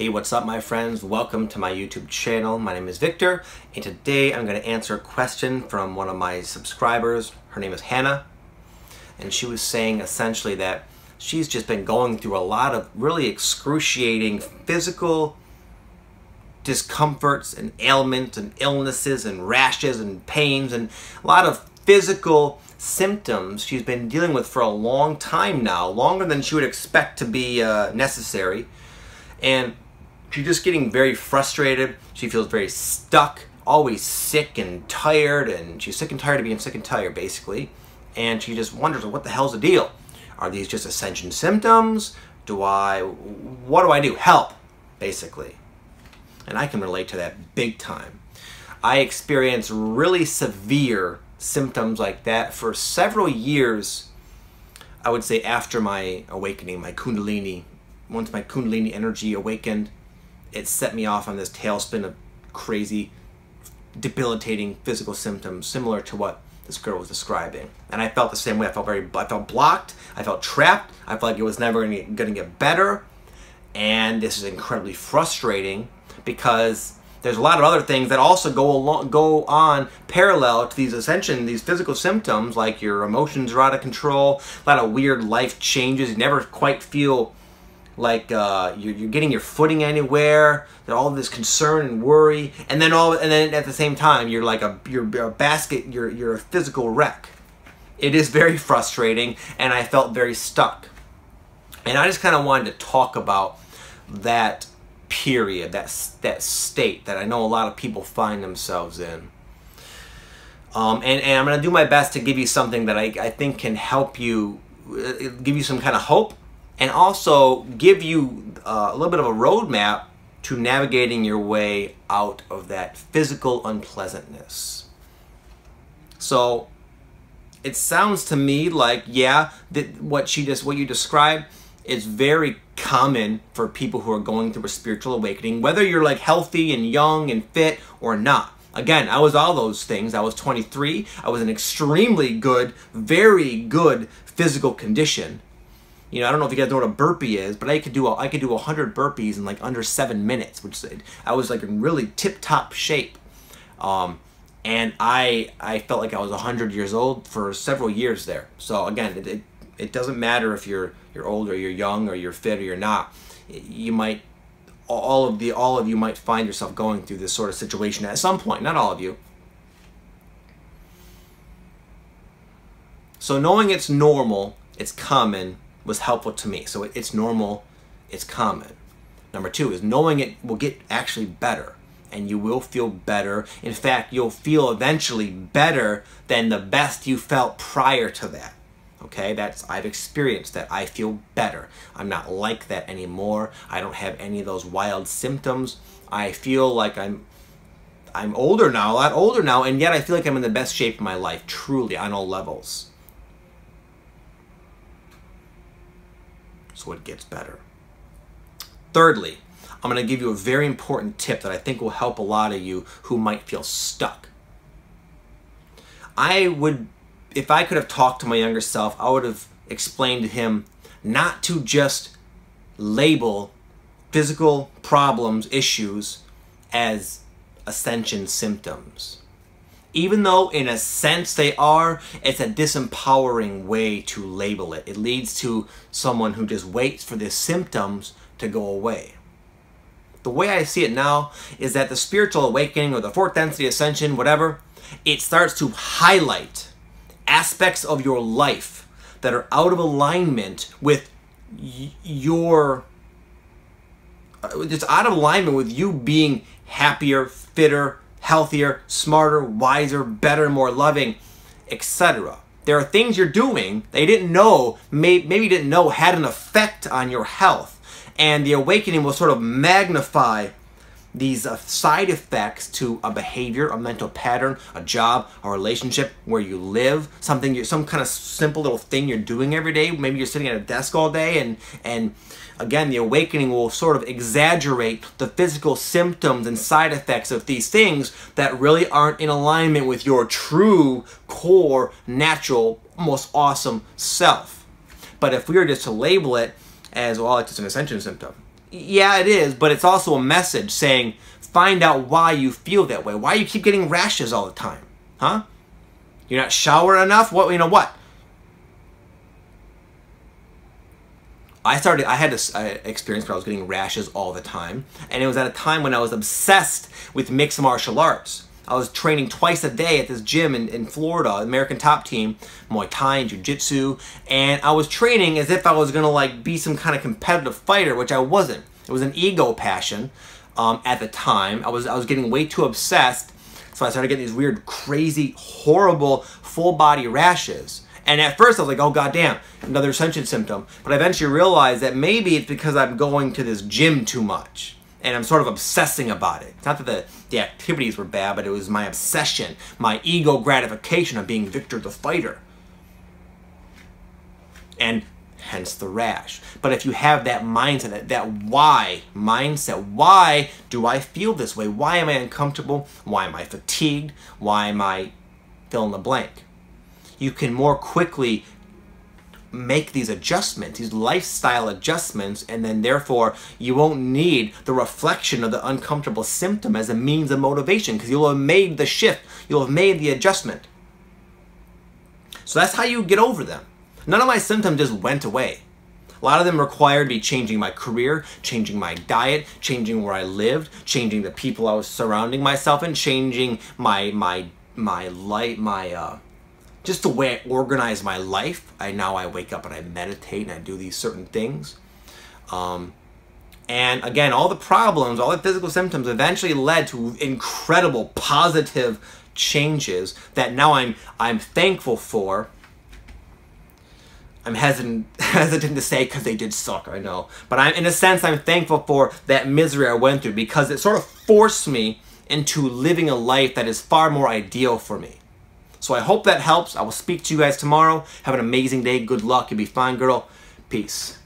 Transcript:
Hey, what's up my friends? Welcome to my YouTube channel. My name is Victor, and today I'm going to answer a question from one of my subscribers. Her name is Hannah, and she was saying essentially that she's just been going through a lot of really excruciating physical discomforts and ailments and illnesses and rashes and pains and a lot of physical symptoms she's been dealing with for a long time now, longer than she would expect to be necessary. And she's just getting very frustrated. She feels very stuck, always sick and tired, and she's sick and tired of being sick and tired, basically. And she just wonders, what the hell's the deal? Are these just Ascension symptoms? What do I do? Help, basically. And I can relate to that big time. I experienced really severe symptoms like that for several years, I would say, after my awakening, my Kundalini. Once my Kundalini energy awakened, it set me off on this tailspin of crazy, debilitating physical symptoms, similar to what this girl was describing. And I felt the same way. I felt blocked. I felt trapped. I felt like it was never going to get better. And this is incredibly frustrating because there's a lot of other things that also go on parallel to these Ascension, these physical symptoms, like your emotions are out of control, a lot of weird life changes. You never quite feel like you're getting your footing anywhere. There's all this concern and worry, and then at the same time you're like you're a physical wreck. It is very frustrating, and I felt very stuck. And I just kind of wanted to talk about that period, that state that I know a lot of people find themselves in. And I'm going to do my best to give you something that I think can help you, give you some kind of hope, and also give you a little bit of a roadmap to navigating your way out of that physical unpleasantness. So it sounds to me like, yeah, that what you described is very common for people who are going through a spiritual awakening, whether you're like healthy and young and fit or not. Again, I was all those things. I was 23. I was in extremely good, very good physical condition. You know, I don't know if you guys know what a burpee is, but I could do 100 burpees in like under 7 minutes, which I was like in really tip-top shape. And I felt like I was 100 years old for several years there. So again, it doesn't matter if you're old or you're young or you're fit or you're not. You might, all of you might find yourself going through this sort of situation at some point. Not all of you. So knowing it's normal, it's common, was helpful to me. So it's normal, it's common. Number two is knowing it will get actually better, and you will feel better. In fact, you'll feel eventually better than the best you felt prior to that. Okay, I've experienced that. I feel better. I'm not like that anymore. I don't have any of those wild symptoms. I feel like I'm older now, a lot older now, and yet I feel like I'm in the best shape of my life, truly, on all levels. So it gets better. Thirdly, I'm going to give you a very important tip that I think will help a lot of you who might feel stuck. If I could have talked to my younger self, I would have explained to him not to just label physical problems, issues, as Ascension symptoms. Even though in a sense they are, it's a disempowering way to label it. It leads to someone who just waits for the symptoms to go away. The way I see it now is that the spiritual awakening or the fourth density ascension, whatever, it starts to highlight aspects of your life that are out of alignment with it's out of alignment with you being happier, fitter, healthier, smarter, wiser, better, more loving, etc. There are things you're doing they didn't know, maybe didn't know had an effect on your health. And the awakening will sort of magnify these side effects to a behavior, a mental pattern, a job, a relationship, where you live, some kind of simple little thing you're doing every day. Maybe you're sitting at a desk all day, and again, the awakening will sort of exaggerate the physical symptoms and side effects of these things that really aren't in alignment with your true, core, natural, most awesome self. But if we were just to label it as, well, it's just an Ascension symptom, Yeah, it is, but it's also a message saying, find out why you feel that way. Why you keep getting rashes all the time, huh? You're not showering enough? What, you know what? I had this experience where I was getting rashes all the time, and it was at a time when I was obsessed with mixed martial arts. I was training twice a day at this gym in Florida, American Top Team, Muay Thai and Jiu-Jitsu, and I was training as if I was gonna like be some kind of competitive fighter, which I wasn't. It was an ego passion at the time. I was getting way too obsessed, so I started getting these weird, crazy, horrible full body rashes. And at first I was like, oh goddamn, another Ascension symptom. But I eventually realized that maybe it's because I'm going to this gym too much. And I'm sort of obsessing about it. It's not that the activities were bad, but it was my obsession, my ego gratification of being Victor the fighter. And hence the rash. But if you have that mindset, that why mindset, why do I feel this way? Why am I uncomfortable? Why am I fatigued? Why am I fill in the blank? You can more quickly make these adjustments, these lifestyle adjustments, and then therefore you won't need the reflection of the uncomfortable symptom as a means of motivation, because you'll have made the shift, you'll have made the adjustment. So that's how you get over them. None of my symptoms just went away. A lot of them required me changing my career, changing my diet, changing where I lived, changing the people I was surrounding myself in, changing just the way I organize my life. Now I wake up and I meditate and I do these certain things. And again, all the problems, all the physical symptoms eventually led to incredible positive changes that now I'm thankful for. I'm hesitant to say because they did suck, I know. But in a sense, I'm thankful for that misery I went through, because it sort of forced me into living a life that is far more ideal for me. So I hope that helps. I will speak to you guys tomorrow. Have an amazing day. Good luck. You'll be fine, girl. Peace.